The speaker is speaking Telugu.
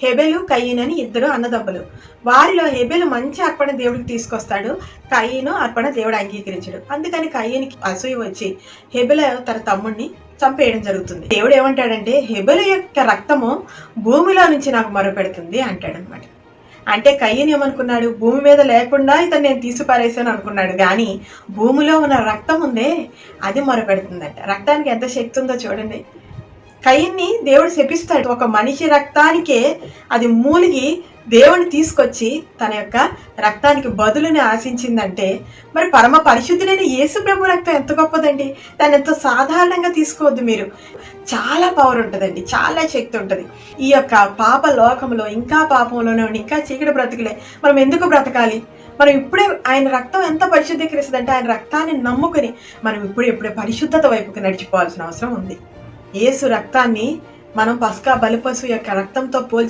హెబెలు కయీను అని ఇద్దరు అన్నదమ్ములు. వారిలో హెబెలు మంచి అర్పణ దేవుడికి తీసుకొస్తాడు, కయీను అర్పణ దేవుడు అంగీకరించడు. అందుకని కయీనుకి అసూయ వచ్చి హెబెలు తన తమ్ముడిని చంపేయడం జరుగుతుంది. దేవుడు ఏమంటాడంటే, హెబెలు యొక్క రక్తము భూమిలో నుంచి నాకు మొరపెడుతుంది అంటాడనమాట. అంటే కయ్యను ఏమనుకున్నాడు, భూమి మీద లేకుండా ఇతను నేను తీసిపారేసాను అనుకున్నాడు, కానీ భూమిలో ఉన్న రక్తం ఉందే అది మొరపెడుతుందంట. రక్తానికి ఎంత శక్తి ఉందో చూడండి. కయ్యన్ని దేవుడు శపిస్తాడు. ఒక మనిషి రక్తానికే అది మూలిగి దేవుని తీసుకొచ్చి తన యొక్క రక్తానికి బదులుని ఆశించిందంటే మరి పరమ పరిశుద్ధుడైన యేసు ప్రభు రక్తం ఎంత గొప్పదండి. దాన్ని ఎంతో సాధారణంగా తీసుకోవద్దు మీరు. చాలా పవర్ ఉంటుందండి, చాలా శక్తి ఉంటుంది. ఈ యొక్క పాప లోకంలో ఇంకా పాపంలోనే ఉండి ఇంకా చీకటి బ్రతుకులే మనం ఎందుకు బ్రతకాలి? మనం ఇప్పుడే ఆయన రక్తం ఎంత పరిశుద్ధీకరిస్తుందంటే ఆయన రక్తాన్ని నమ్ముకుని మనం ఇప్పుడే పరిశుద్ధత వైపుకి నడిచిపోవాల్సిన అవసరం ఉంది. యేసు రక్తాన్ని మనం పస్కా బలిపశువు యొక్క రక్తంతో పోల్చి